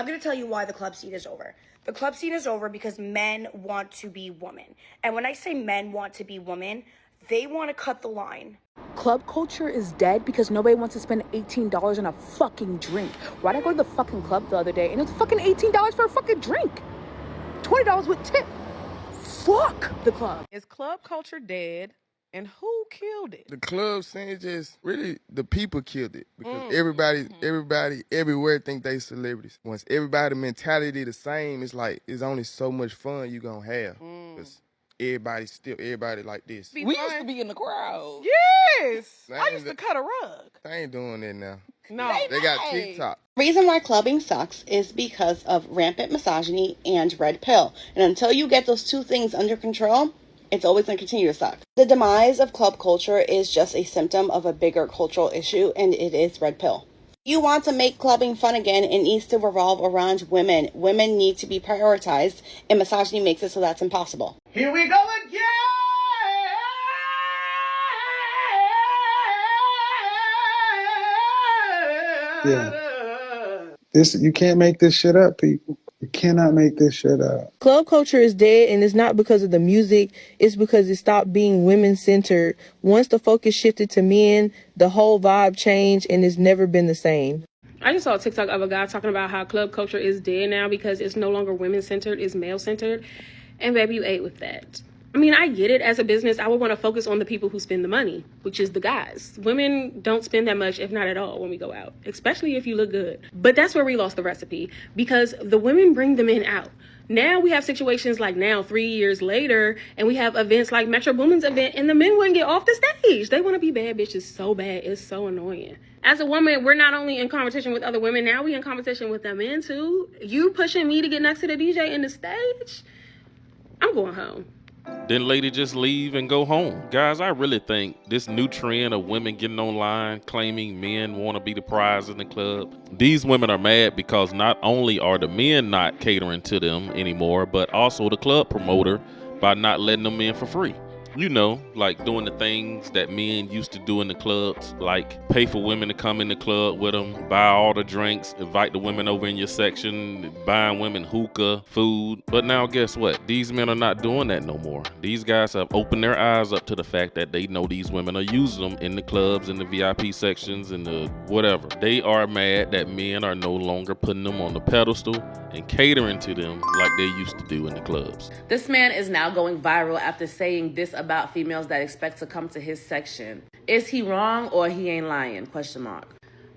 I'm going to tell you why the club scene is over. The club scene is over because men want to be women. And when I say men want to be women, they want to cut the line. Club culture is dead because nobody wants to spend $18 on a fucking drink. Why'd I go to the fucking club the other day and it was fucking $18 for a fucking drink? $20 with tip. Fuck the club. Is club culture dead? And who killed it? The club scene just really the people killed it because everybody everywhere think they celebrities. Once everybody mentality the same, it's like it's only so much fun you gonna have. Cause everybody like this. We used to be in the crowd. Yes, I used to cut a rug. They ain't doing that now. No, They got TikTok. Reason why clubbing sucks is because of rampant misogyny and red pill. And until you get those two things under control, it's always going to continue to suck. The demise of club culture is just a symptom of a bigger cultural issue, and it is red pill. You want to make clubbing fun again, it needs to revolve around women. Women need to be prioritized, and misogyny makes it so that's impossible. Here we go again! Yeah. You can't make this shit up, people. You cannot make this shit up. Club culture is dead, and it's not because of the music. It's because it stopped being women-centered. Once the focus shifted to men, the whole vibe changed, and it's never been the same. I just saw a TikTok of a guy talking about how club culture is dead now because it's no longer women-centered, it's male-centered. And baby, you ate with that. I mean, I get it. As a business, I would want to focus on the people who spend the money, which is the guys. Women don't spend that much, if not at all, when we go out, especially if you look good. But that's where we lost the recipe because the women bring the men out. Now we have situations like now, 3 years later, and we have events like Metro Boomin's event, and the men wouldn't get off the stage. They want to be bad bitches so bad. It's so annoying. As a woman, we're not only in competition with other women, now we in competition with the men too. You pushing me to get next to the DJ in the stage? I'm going home. Then lady just leave and go home. Guys, I really think this new trend of women getting online claiming men want to be the prize in the club. These women are mad because not only are the men not catering to them anymore, but also the club promoter by not letting them in for free. You know, like doing the things that men used to do in the clubs, like pay for women to come in the club with them, buy all the drinks, invite the women over in your section, buying women hookah, food. But now guess what? These men are not doing that no more. These guys have opened their eyes up to the fact that they know these women are using them in the clubs, in the VIP sections, in the whatever. They are mad that men are no longer putting them on the pedestal and catering to them like they used to do in the clubs. This man is now going viral after saying this about females that expect to come to his section. Is he wrong or he ain't lying? ?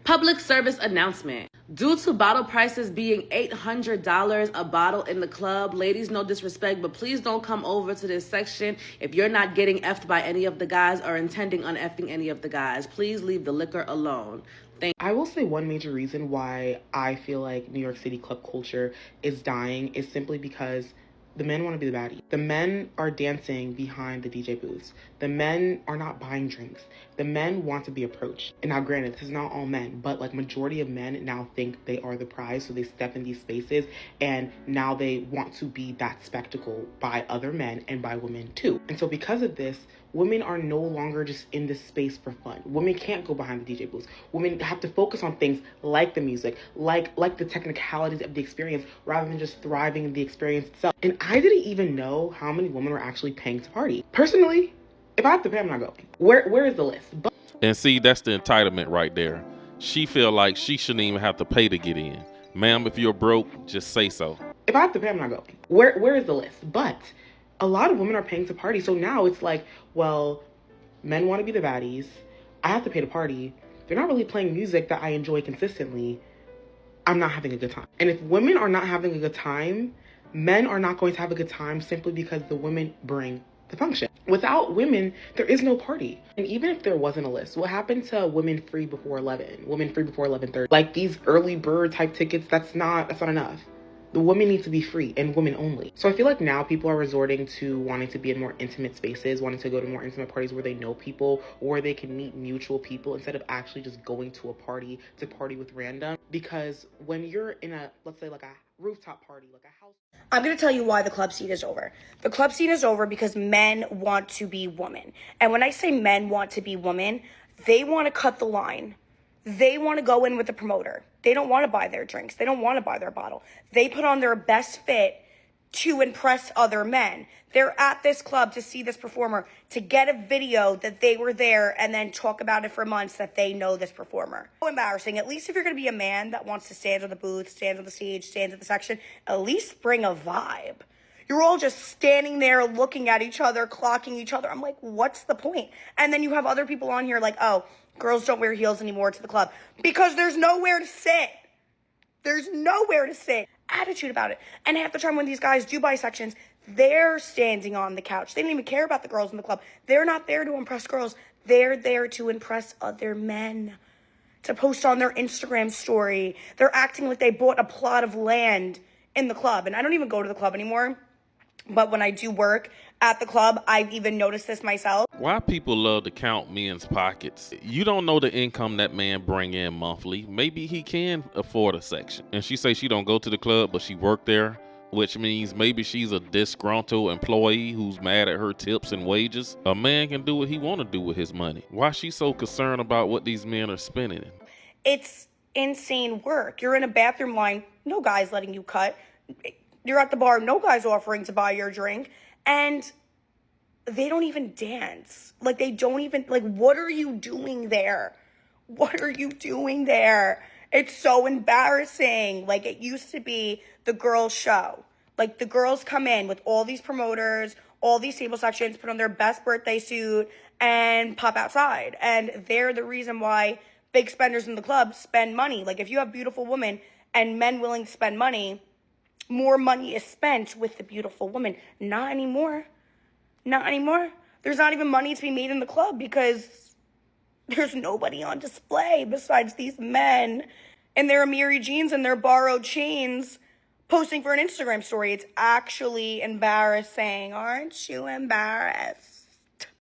Public service announcement. Due to bottle prices being $800 a bottle in the club, ladies, no disrespect, but please don't come over to this section if you're not getting effed by any of the guys or intending on effing any of the guys. Please leave the liquor alone. I will say one major reason why I feel like New York City club culture is dying is simply because the men want to be the baddie. The men are dancing behind the DJ booths. The men are not buying drinks. The men want to be approached. And now granted, this is not all men, but like majority of men now think they are the prize, so they step in these spaces and now they want to be that spectacle by other men and by women too. And so because of this, women are no longer just in this space for fun. Women can't go behind the DJ booths. Women have to focus on things like the music, like the technicalities of the experience, rather than just thriving in the experience itself. And I didn't even know how many women were actually paying to party. Personally, if I have to pay, I'm not going. Where is the list? And see, that's the entitlement right there. She feel like she shouldn't even have to pay to get in. Ma'am, if you're broke, just say so. If I have to pay, I'm not going. Where is the list? But a lot of women are paying to party. So now it's like, well, men want to be the baddies. I have to pay to party. They're not really playing music that I enjoy consistently. I'm not having a good time. And if women are not having a good time, men are not going to have a good time simply because the women bring the function. Without women, there is no party. And even if there wasn't a list, what happened to women free before 11? Women free before 11:30? Like these early bird type tickets, that's not enough. The women need to be free and women only. So I feel like now people are resorting to wanting to be in more intimate spaces, wanting to go to more intimate parties where they know people or where they can meet mutual people instead of actually just going to a party to party with random. Because when you're in a, let's say like a rooftop party, like a house. I'm going to tell you why the club scene is over. The club scene is over because men want to be women. And when I say men want to be women, they want to cut the line. they want to go in with the promoter. They don't want to buy their drinks. They don't want to buy their bottle. They put on their best fit to impress other men. They're at this club to see this performer, to get a video that they were there and then talk about it for months that they know this performer. So embarrassing. At least if you're going to be a man that wants to stand on the booth, stand on the stage, stand at the section, at least bring a vibe. You're all just standing there looking at each other, clocking each other. I'm like, what's the point? And then you have other people on here like, oh, girls don't wear heels anymore to the club because there's nowhere to sit. There's nowhere to sit. Attitude about it. And half the time when these guys do buy sections, they're standing on the couch. They don't even care about the girls in the club. They're not there to impress girls. They're there to impress other men, to post on their Instagram story. They're acting like they bought a plot of land in the club. And I don't even go to the club anymore. But when I do work at the club, I've even noticed this myself. Why people love to count men's pockets? You don't know the income that man bring in monthly. Maybe he can afford a section. And she say she don't go to the club, but she worked there, which means maybe she's a disgruntled employee who's mad at her tips and wages. A man can do what he want to do with his money. Why she so concerned about what these men are spending? It's insane work. You're in a bathroom line, no guy's letting you cut. You're at the bar, no guy's offering to buy your drink. And they don't even dance. Like, they don't even, like, what are you doing there? What are you doing there? It's so embarrassing. Like, it used to be the girls' show. Like, the girls come in with all these promoters, all these table sections, put on their best birthday suit, and pop outside. And they're the reason why big spenders in the club spend money. Like, if you have beautiful women and men willing to spend money, more money is spent with the beautiful woman. Not anymore. Not anymore. There's not even money to be made in the club because there's nobody on display besides these men in their Amiri jeans and their borrowed chains posting for an Instagram story. It's actually embarrassing. Aren't you embarrassed?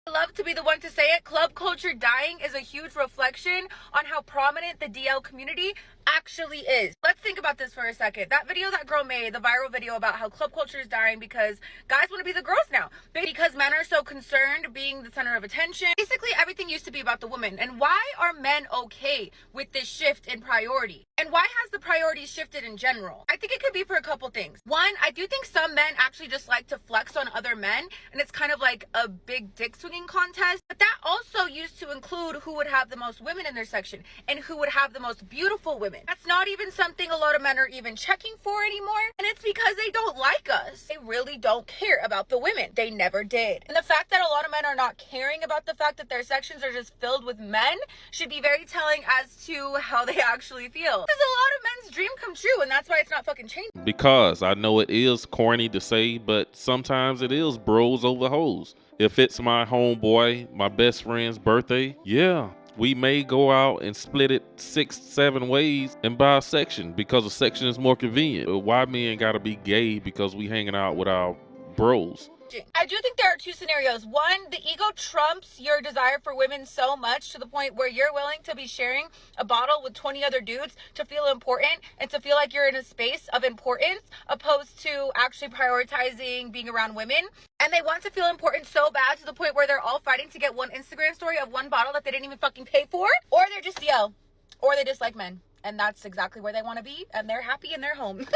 I love to be the one to say it. Club culture dying is a huge reflection on how prominent the DL community actually is. Let's think about this for a second. That video that girl made, the viral video about how club culture is dying because guys want to be the girls now. Because men are so concerned being the center of attention. Basically, everything used to be about the woman. And why are men okay with this shift in priority? And why has the priorities shifted in general? I think it could be for a couple things. One, I do think some men actually just like to flex on other men, and it's kind of like a big dick swinging contest. But that also used to include who would have the most women in their section and who would have the most beautiful women. That's not even something a lot of men are even checking for anymore. And it's because they don't like us. They really don't care about the women. They never did. And the fact that a lot of men are not caring about the fact that their sections are just filled with men should be very telling as to how they actually feel. This is a lot of men's dream come true, and that's why it's not fucking changing. Because I know it is corny to say, but sometimes it is bros over hoes. If it's my homeboy, my best friend's birthday, yeah, we may go out and split it 6-7 ways and buy a section because a section is more convenient. But why men gotta be gay because we hanging out with our bros? I do think there are two scenarios. One, the ego trumps your desire for women so much to the point where you're willing to be sharing a bottle with 20 other dudes to feel important and to feel like you're in a space of importance, opposed to actually prioritizing being around women. And they want to feel important so bad to the point where they're all fighting to get one Instagram story of one bottle that they didn't even fucking pay for, or they're just DL, or they dislike men. And that's exactly where they want to be, and they're happy in their home.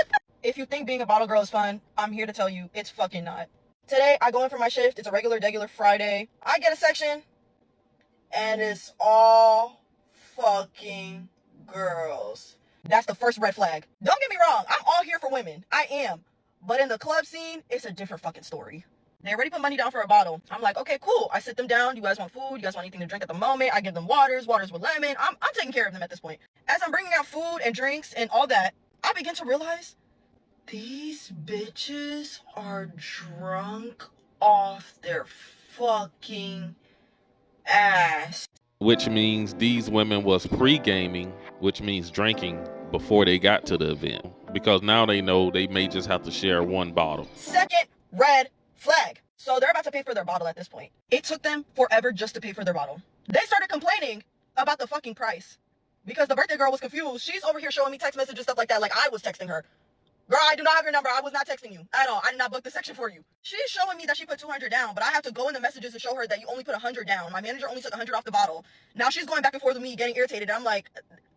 If you think being a bottle girl is fun, I'm here to tell you it's fucking not. Today, I go in for my shift. It's a regular Friday. I get a section, and it's all fucking girls. That's the first red flag. Don't get me wrong. I'm all here for women. I am. But in the club scene, it's a different fucking story. They already put money down for a bottle. I'm like, okay, cool. I sit them down. You guys want food? You guys want anything to drink at the moment? I give them waters with lemon. I'm taking care of them at this point. As I'm bringing out food and drinks and all that, I begin to realize these bitches are drunk off their fucking ass. Which means these women was pre-gaming, which means drinking before they got to the event. Because now they know they may just have to share one bottle. Second red flag. So they're about to pay for their bottle at this point. It took them forever just to pay for their bottle. They started complaining about the fucking price. Because the birthday girl was confused. She's over here showing me text messages, stuff like that, like I was texting her. Girl, I do not have your number. I was not texting you at all. I did not book the section for you. She's showing me that she put 200 down, but I have to go in the messages and show her that you only put 100 down. My manager only took 100 off the bottle. Now she's going back and forth with me, getting irritated. I'm like,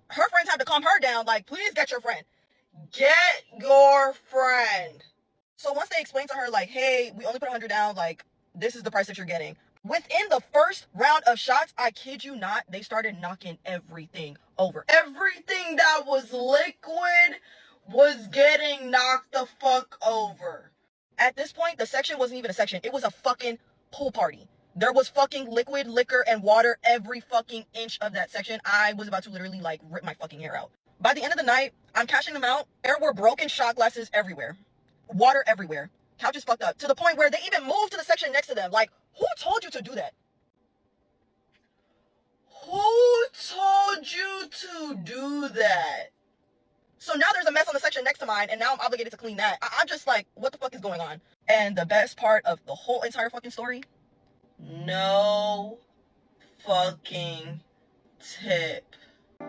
her friends have to calm her down. Like, please get your friend. Get your friend. So once they explain to her, like, hey, we only put 100 down, like, this is the price that you're getting. Within the first round of shots, I kid you not, they started knocking everything over. Everything that was liquid was getting knocked the fuck over. At this point, the section wasn't even a section. It was a fucking pool party. There was fucking liquid, liquor, and water every fucking inch of that section. I was about to literally, like, rip my fucking hair out. By the end of the night, I'm cashing them out. There were broken shot glasses everywhere. Water everywhere. Couches fucked up. To the point where they even moved to the section next to them. Like, who told you to do that? Who told you to do that? So now there's a mess on the section next to mine, and now I'm obligated to clean that. I'm just like, what the fuck is going on? And the best part of the whole entire fucking story, no fucking tip.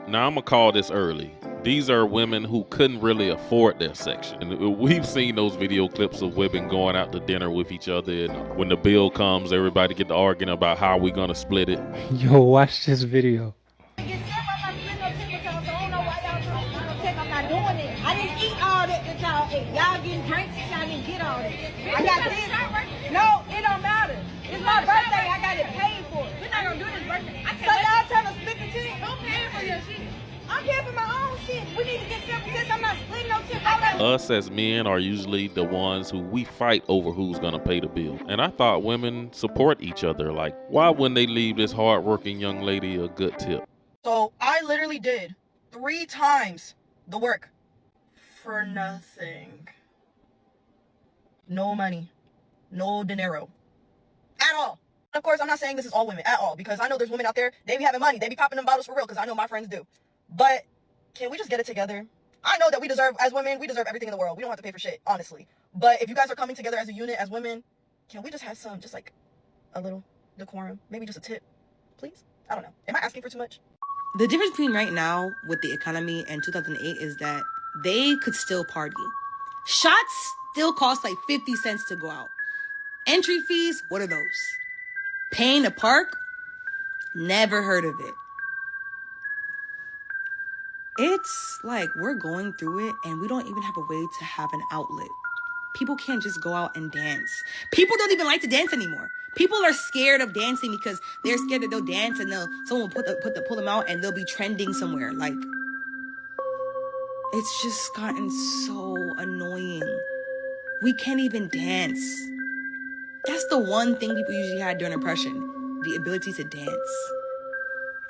Now I'm gonna call this early. These are women who couldn't really afford their section. And we've seen those video clips of women going out to dinner with each other, and when the bill comes, everybody get to arguing about how we gonna split it. Yo, watch this video. I didn't eat all that y'all ate. Y'all getting drinks, y'all didn't get all that. I got this. No, it don't matter. It's my birthday. I got it paid for. We're not gonna do this birthday. So y'all trying to split the tip? Who paying for your shit? I'm paying for my own shit. We need to get simple tips. I'm not splitting no tip. Us as men are usually the ones who we fight over who's gonna pay the bill. And I thought women support each other. Like, why wouldn't they leave this hardworking young lady a good tip? So I literally did 3 times the work for nothing. No money. No dinero. At all. Of course, I'm not saying this is all women at all, because I know there's women out there, they be having money, they be popping them bottles for real, because I know my friends do. But can we just get it together? I know that we deserve, as women, we deserve everything in the world. We don't have to pay for shit, honestly. But if you guys are coming together as a unit, as women, can we just have some, just like a little decorum? Maybe just a tip, please? I don't know. Am I asking for too much? The difference between right now with the economy and 2008 is that they could still party. Shots still cost like 50 cents to go out. Entry fees, what are those? Paying to park? Never heard of it. It's like we're going through it and we don't even have a way to have an outlet. People can't just go out and dance. People don't even like to dance anymore. People are scared of dancing because they're scared that they'll dance and someone will pull them out and they'll be trending somewhere. Like, it's just gotten so annoying. We can't even dance. That's the one thing people usually had during oppression, the ability to dance.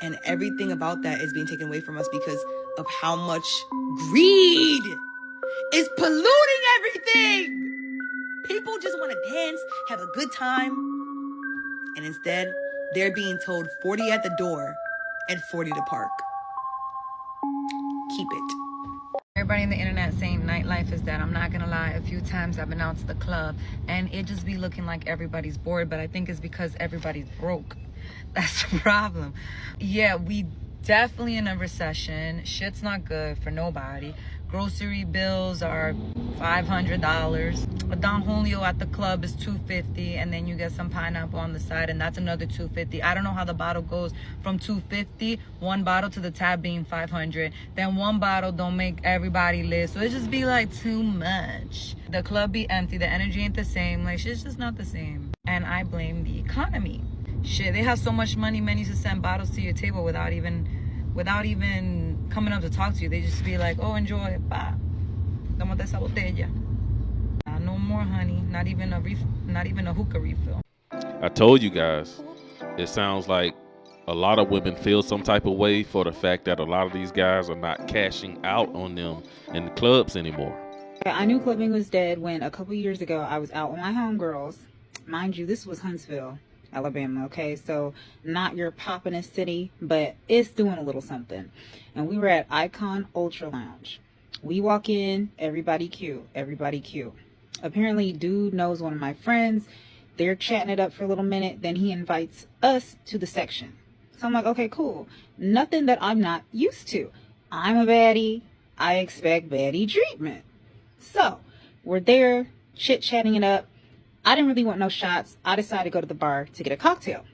And everything about that is being taken away from us because of how much greed is polluting everything. People just want to dance, have a good time, and instead, they're being told 40 at the door and 40 to park. Keep it. Everybody on the internet saying nightlife is dead. I'm not gonna lie, a few times I've been out to the club and it just be looking like everybody's bored, but I think it's because everybody's broke. That's the problem. Yeah, we definitely in a recession. Shit's not good for nobody. Grocery bills are $500. A Don Julio at the club is $250, and then you get some pineapple on the side, and that's another $250. I don't know how the bottle goes from $250, one bottle, to the tab being $500. Then one bottle don't make everybody live, so it just be like too much. The club be empty, the energy ain't the same, like shit's just not the same. And I blame the economy. Shit, they have so much money, men used to send bottles to your table without even coming up to talk to you. They just be like, oh, enjoy, pa, tómate esa botella. No more honey, not even a hookah refill. I told you guys, it sounds like a lot of women feel some type of way for the fact that a lot of these guys are not cashing out on them in the clubs anymore. I knew clubbing was dead when a couple years ago I was out with my homegirls. Mind you, this was Huntsville, Alabama, okay? So not your poppin'est city, but it's doing a little something. And we were at Icon Ultra Lounge. We walk in, everybody cute. Apparently, dude knows one of my friends. They're chatting it up for a little minute. Then he invites us to the section. So I'm like, okay, cool. Nothing that I'm not used to. I'm a baddie. I expect baddie treatment. So we're there, chit-chatting it up. I didn't really want no shots. I decided to go to the bar to get a cocktail.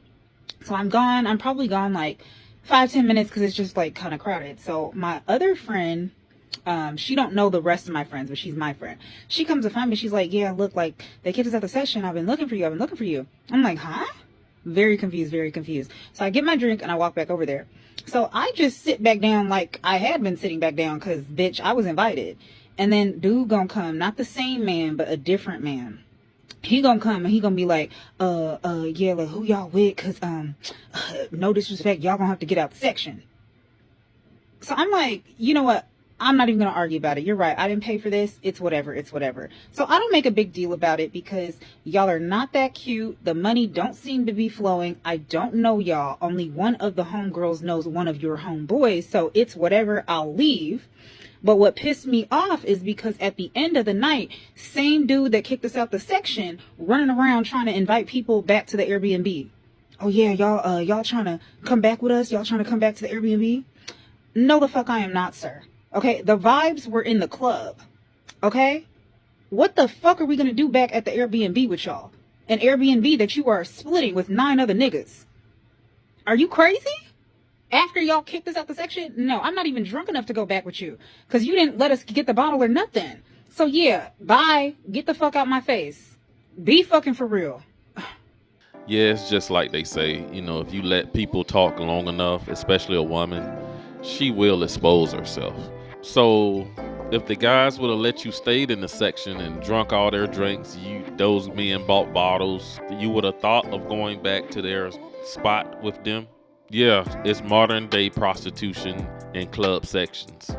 So I'm probably gone like 5-10 minutes because it's just like kind of crowded. So my other friend, she don't know the rest of my friends, but she's my friend. She comes to find me. She's like, yeah, look, like they kicked us out the session. I've been looking for you. I'm like, huh? Very confused. So I get my drink and I walk back over there. So I just sit back down like I had been sitting back down because, bitch, I was invited. And then dude gonna come, not the same man, but a different man. He gonna come and he gonna be like, yeah, like, who y'all with? Cause, no disrespect, y'all gonna have to get out the section. So I'm like, you know what? I'm not even gonna argue about it. You're right. I didn't pay for this. It's whatever. So I don't make a big deal about it because y'all are not that cute. The money don't seem to be flowing. I don't know y'all. Only one of the homegirls knows one of your homeboys. So it's whatever. I'll leave. But what pissed me off is because at the end of the night, same dude that kicked us out the section running around trying to invite people back to the Airbnb. Oh yeah, y'all trying to come back with us? Y'all trying to come back to the Airbnb? No, the fuck I am not, sir. Okay, the vibes were in the club. Okay? What the fuck are we gonna do back at the Airbnb with y'all? An Airbnb that you are splitting with 9 other niggas. Are you crazy? After y'all kicked us out the section? No, I'm not even drunk enough to go back with you. Because you didn't let us get the bottle or nothing. So yeah, bye. Get the fuck out my face. Be fucking for real. Yeah, it's just like they say, you know, if you let people talk long enough, especially a woman, she will expose herself. So if the guys would have let you stay in the section and drunk all their drinks, those men bought bottles, you would have thought of going back to their spot with them. Yeah, it's modern day prostitution in club sections.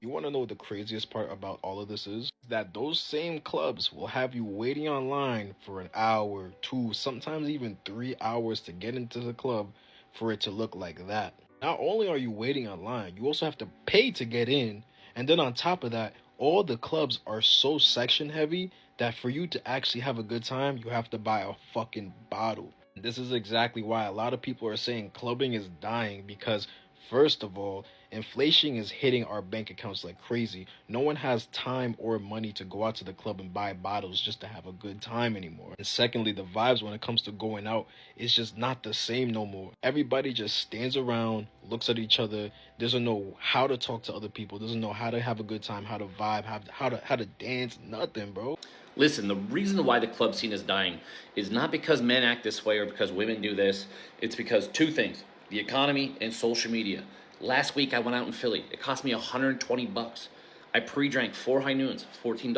You want to know what the craziest part about all of this is? That those same clubs will have you waiting online for an hour, 2, sometimes even 3 hours to get into the club for it to look like that. Not only are you waiting online, you also have to pay to get in. And then on top of that, all the clubs are so section heavy that for you to actually have a good time, you have to buy a fucking bottle. This is exactly why a lot of people are saying clubbing is dying because, first of all, inflation is hitting our bank accounts like crazy. No one has time or money to go out to the club and buy bottles just to have a good time anymore. And secondly, the vibes when it comes to going out is just not the same no more. Everybody just stands around, looks at each other, doesn't know how to talk to other people, doesn't know how to have a good time, how to vibe, how to dance, nothing, bro. Listen, the reason why the club scene is dying is not because men act this way or because women do this. It's because 2 things, the economy and social media. Last week I went out in Philly. It cost me $120. I pre-drank 4 high noons, $14,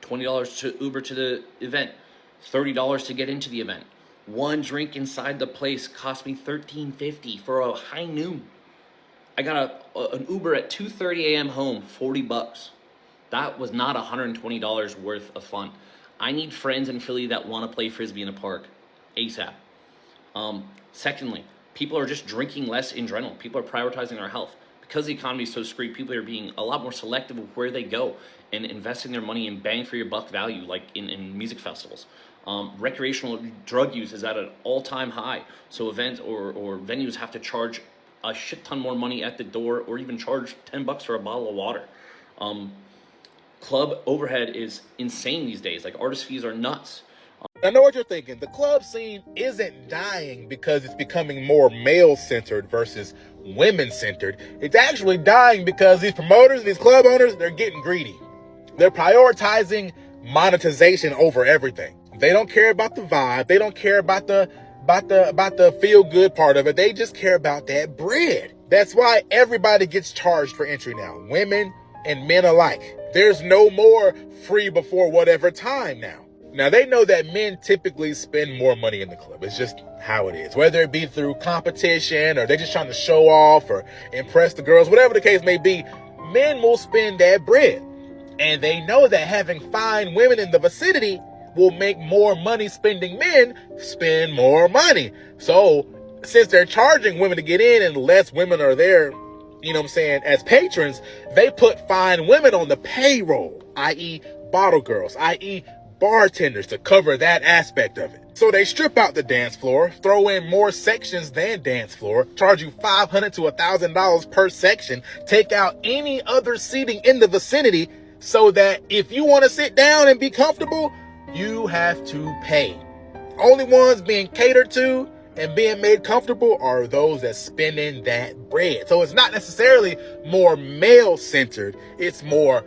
$20 to Uber to the event, $30 to get into the event. 1 drink inside the place cost me $13.50 for a high noon. I got an Uber at 2:30 a.m. home, $40. That was not $120 worth of fun. I need friends in Philly that want to play Frisbee in a park ASAP. Secondly, people are just drinking less in general. People are prioritizing their health. Because the economy is so screwed, people are being a lot more selective of where they go and investing their money in bang for your buck value, like in music festivals. Recreational drug use is at an all-time high. So events or venues have to charge a shit ton more money at the door or even charge $10 for a bottle of water. Club overhead is insane these days. Like, artist fees are nuts. I know what you're thinking. The club scene isn't dying because it's becoming more male-centered versus women-centered. It's actually dying because these promoters, these club owners, they're getting greedy. They're prioritizing monetization over everything. They don't care about the vibe. They don't care about the feel-good part of it. They just care about that bread. That's why everybody gets charged for entry now. Women and men alike. There's no more free before whatever time now. Now, they know that men typically spend more money in the club. It's just how it is. Whether it be through competition or they're just trying to show off or impress the girls, whatever the case may be, men will spend that bread. And they know that having fine women in the vicinity will make more money spending men spend more money. So, since they're charging women to get in and less women are there, you know what I'm saying, as patrons, they put fine women on the payroll, i.e. bottle girls, i.e. bartenders, to cover that aspect of it. So they strip out the dance floor, throw in more sections than dance floor, charge you $500 to $1,000 per section, take out any other seating in the vicinity so that if you want to sit down and be comfortable, You have to pay. Only ones being catered to and being made comfortable are those that spending that bread. So it's not necessarily more male-centered. It's more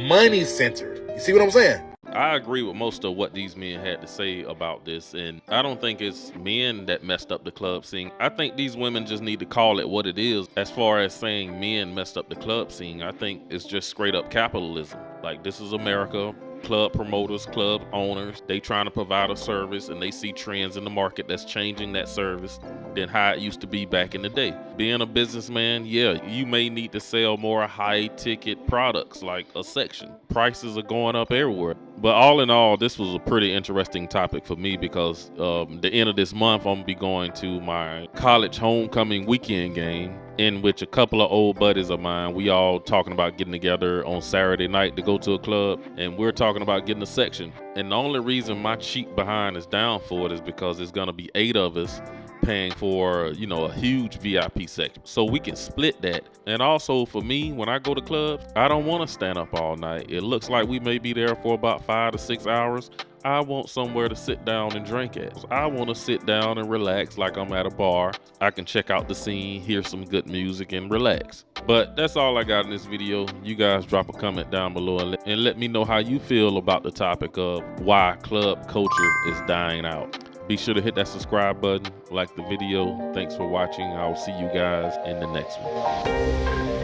money-centered. You see what I'm saying? I agree with most of what these men had to say about this, and I don't think it's men that messed up the club scene. I think these women just need to call it what it is. As far as saying men messed up the club scene, I think it's just straight up capitalism. Like, this is America. Club promoters, club owners, they trying to provide a service, and they see trends in the market that's changing that service than how it used to be back in the day. Being a businessman, yeah, you may need to sell more high ticket products like a section. Prices are going up everywhere. But all in all, this was a pretty interesting topic for me because the end of this month, I'm gonna be going to my college homecoming weekend game, in which a couple of old buddies of mine, we all talking about getting together on Saturday night to go to a club, and we're talking about getting a section. And the only reason my cheap behind is down for it is because it's gonna be 8 of us paying for, you know, a huge VIP section, so we can split that. And also for me, when I go to clubs, I don't want to stand up all night. It looks like we may be there for about 5 to 6 hours. I want somewhere to sit down and drink at. I want to sit down and relax like I'm at a bar. I can check out the scene, hear some good music, and relax. But that's all I got in this video. You guys drop a comment down below and let me know how you feel about the topic of why club culture is dying out. Be sure to hit that subscribe button, like the video. Thanks for watching. I'll see you guys in the next one.